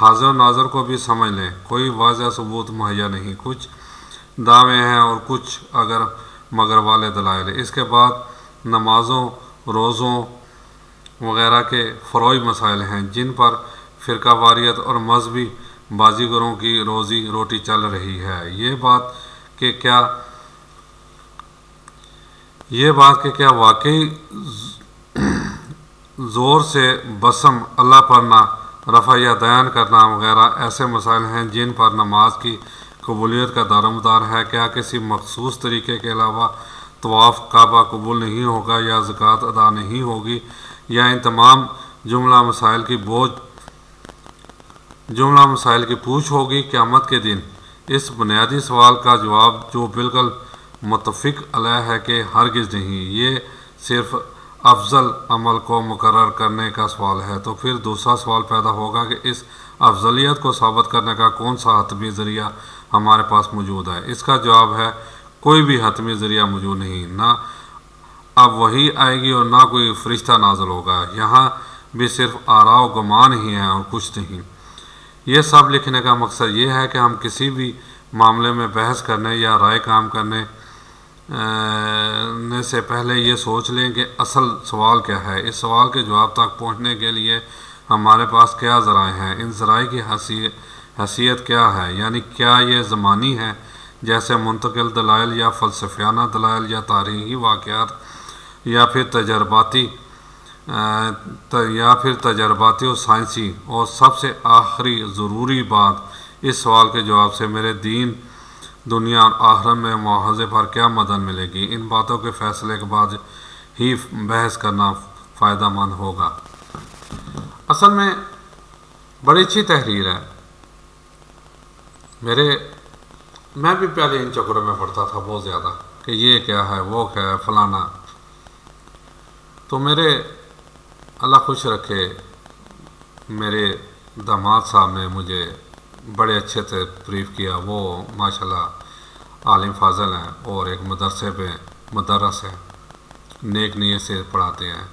حاضر و ناظر کو بھی سمجھ لیں، کوئی واضح ثبوت مہیا نہیں، کچھ دعوے ہیں اور کچھ اگر مگر والے دلائل۔ اس کے بعد نمازوں، روزوں وغیرہ کے فروعی مسائل ہیں جن پر فرقہ واریت اور مذہبی بازیگروں کی روزی روٹی چل رہی ہے۔ یہ بات کہ کیا واقعی زور سے بسم اللہ پڑھنا، رفع یا دین کرنا وغیرہ ایسے مسائل ہیں جن پر نماز کی قبولیت کا دارومدار ہے؟ کیا کسی مخصوص طریقے کے علاوہ طواف کعبہ قبول نہیں ہوگا یا زکوٰۃ ادا نہیں ہوگی، یا ان تمام جملہ مسائل کی پوچھ ہوگی قیامت کے دن؟ اس بنیادی سوال کا جواب جو بالکل متفق علیہ ہے کہ ہرگز نہیں، یہ صرف افضل عمل کو مقرر کرنے کا سوال ہے۔ تو پھر دوسرا سوال پیدا ہوگا کہ اس افضلیت کو ثابت کرنے کا کون سا حتمی ذریعہ ہمارے پاس موجود ہے؟ اس کا جواب ہے کوئی بھی حتمی ذریعہ موجود نہیں، نہ اب وحی آئے گی اور نہ کوئی فرشتہ نازل ہوگا، یہاں بھی صرف آراء و گمان ہی ہیں اور کچھ نہیں۔ یہ سب لکھنے کا مقصد یہ ہے کہ ہم کسی بھی معاملے میں بحث کرنے یا رائے قائم کرنے سے پہلے یہ سوچ لیں کہ اصل سوال کیا ہے، اس سوال کے جواب تک پہنچنے کے لیے ہمارے پاس کیا ذرائع ہیں، ان ذرائع کی حیثیت کیا ہے، یعنی کیا یہ زمانی ہے جیسے منتقل دلائل یا فلسفیانہ دلائل یا تاریخی واقعات یا پھر تجرباتی اور سائنسی، اور سب سے آخری ضروری بات اس سوال کے جواب سے میرے دین، دنیا اور آخرت میں معاوضے پر کیا مدد ملے گی؟ ان باتوں کے فیصلے کے بعد ہی بحث کرنا فائدہ مند ہوگا۔ اصل میں بڑی اچھی تحریر ہے۔ میں بھی پہلے ان چکروں میں پڑھتا تھا بہت زیادہ کہ یہ کیا ہے، وہ کیا ہے، فلانا۔ تو میرے اللہ خوش رکھے میرے داماد صاحب نے مجھے بڑے اچھے سے بریف کیا، وہ ماشاءاللہ عالم فاضل ہیں اور ایک مدرسے پہ مدرس ہیں، نیک نیت سے پڑھاتے ہیں۔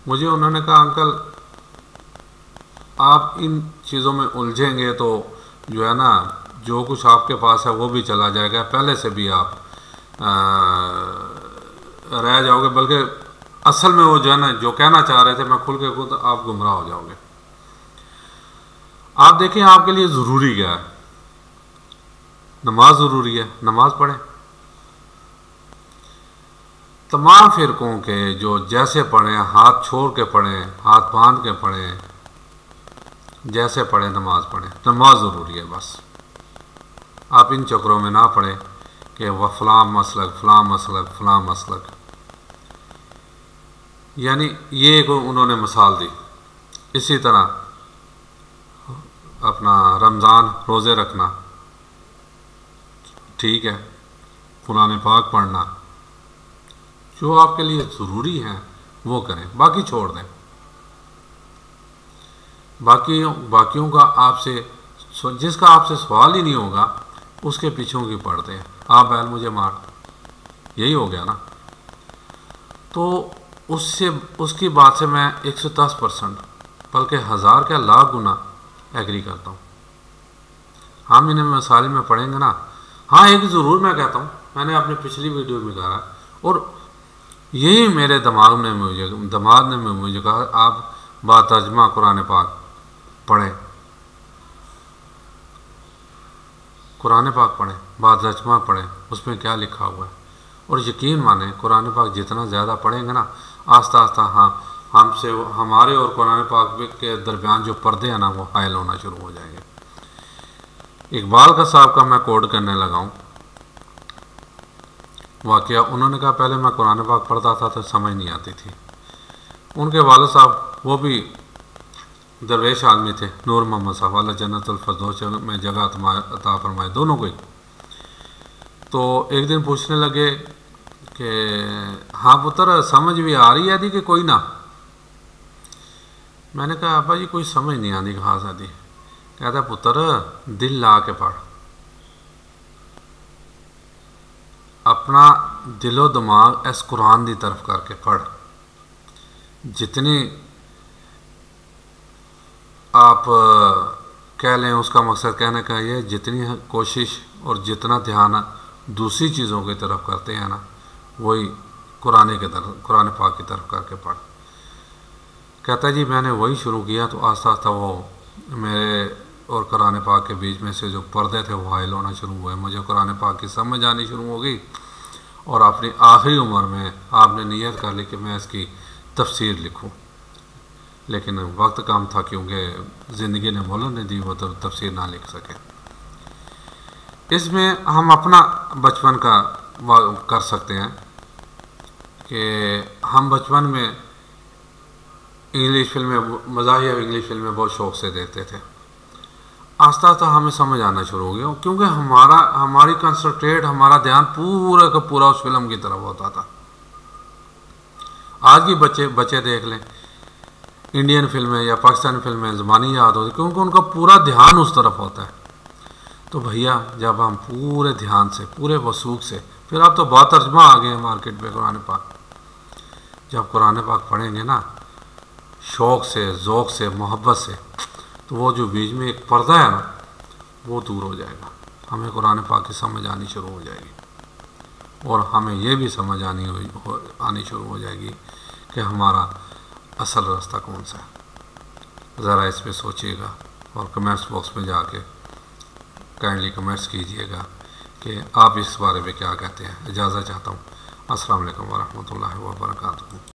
مجھے انہوں نے کہا انکل آپ ان چیزوں میں الجھیں گے تو جو ہے نا جو کچھ آپ کے پاس ہے وہ بھی چلا جائے گا، پہلے سے بھی آپ رہ جاؤ گے، بلکہ اصل میں وہ جو ہے نا جو کہنا چاہ رہے تھے میں کھل کے خود آپ گمراہ ہو جاؤ گے۔ آپ دیکھیں آپ کے لیے ضروری کیا ہے؟ نماز ضروری ہے، نماز پڑھیں۔ تمام فرقوں کے جو جیسے پڑھیں، ہاتھ چھوڑ کے پڑھیں، ہاتھ باندھ کے پڑھیں، جیسے پڑھیں نماز پڑھیں، نماز ضروری ہے بس۔ آپ ان چکروں میں نہ پڑھیں کہ وہ فلاں مسلک فلاں مسلک فلاں مسلک، یعنی یہ انہوں نے مثال دی۔ اسی طرح اپنا رمضان روزے رکھنا ٹھیک ہے، قرآن پاک پڑھنا، جو آپ کے لیے ضروری ہے وہ کریں، باقی چھوڑ دیں۔ باقیوں کا آپ سے جس کا آپ سے سوال ہی نہیں ہوگا اس کے پیچھوں کی پڑھتے ہیں، آپ بیل مجھے مار، یہی ہو گیا نا۔ تو اس کی بات سے میں 110% بلکہ 1000 کیا لاکھ گنا ایگری کرتا ہوں۔ ہم انہیں مسائل میں پڑھیں گے نا۔ ہاں ایک ضرور میں کہتا ہوں، میں نے اپنی پچھلی ویڈیو میں کہا اور یہی میرے دماغ نے مجھے کہا آپ با ترجمہ قرآن پاک پڑھیں، قرآن پاک پڑھیں، با ترجمہ پڑھیں، اس میں کیا لکھا ہوا ہے۔ اور یقین مانیں قرآن پاک جتنا زیادہ پڑھیں گے نا آہستہ آہستہ ہمارے اور قرآن پاک کے درمیان جو پردے ہیں نا وہ حائل ہونا شروع ہو جائیں گے۔ اقبال کا صاحب کا میں کوٹ کرنے لگا ہوں واقعہ۔ انہوں نے کہا پہلے میں قرآن پاک پڑھتا تھا تو سمجھ نہیں آتی تھی۔ ان کے والد صاحب وہ بھی درویش آدمی تھے، نور محمد صاحب، اللہ جنت الفردوس میں جگہ عطا فرمائے دونوں کو ہی۔ تو ایک دن پوچھنے لگے کہ ہاں پتر سمجھ بھی آ رہی ہے دی کہ کوئی نہ؟ میں نے کہا ابا جی کوئی سمجھ نہیں آتی خاص آتی۔ کہتا پتر دل لا کے پڑھ، اپنا دل و دماغ اس قرآن دی طرف کر کے پڑھ۔ جتنی آپ کہہ لیں اس کا مقصد کہنے کا یہ جتنی کوشش اور جتنا دھیان دوسری چیزوں کی طرف کرتے ہیں نا وہی قرآن پاک کی طرف کر کے پڑھ. کہتا ہے جی میں نے وہی شروع کیا تو آہستہ آہستہ وہ میرے اور قرآن پاک کے بیچ میں سے جو پردے تھے وہ حائل ہونا شروع ہوئے. مجھے قرآن پاک کی سمجھ آنی شروع ہو گئی اور اپنی آخری عمر میں آپ نے نیت کر لی کہ میں اس کی تفسیر لکھوں. لیکن وقت کم تھا کیونکہ زندگی نے مہلت نہیں دی وہ تفسیر نہ لکھ سکے. اس میں ہم اپنا بچپن کا کر سکتے ہیں کہ ہم بچپن میں انگلش فلمیں مزاحیہ انگلش فلمیں بہت شوق سے دیکھتے تھے. آہستہ آہستہ ہمیں سمجھ آنا شروع ہو گیا کیونکہ ہماری کنسنٹریٹ ہمارا دھیان پورا کا پورا اس فلم کی طرف ہوتا تھا. آج بھی بچے دیکھ لیں انڈین فلمیں یا پاکستانی فلمیں زبانی یاد ہوتی کیونکہ ان کا پورا دھیان اس طرف ہوتا ہے. تو بھیا جب ہم پورے دھیان سے پورے وثوق سے پھر اب تو بہت ترجمہ آ گئے ہیں مارکیٹ میں قرآن پاک, جب قرآن پاک پڑھیں گے نا شوق سے ذوق سے محبت سے تو وہ جو بیچ میں ایک پردہ ہے نا وہ دور ہو جائے گا. ہمیں قرآن پاک کی سمجھ آنی شروع ہو جائے گی اور ہمیں یہ بھی سمجھ آنی شروع ہو جائے گی کہ ہمارا اصل راستہ کون سا ہے. ذرا اس پہ سوچیے گا اور کمنٹس باکس میں جا کے کائنڈلی کمنٹس کیجئے گا کہ آپ اس بارے میں کیا کہتے ہیں. اجازت چاہتا ہوں. السلام علیکم ورحمۃ اللہ وبرکاتہ.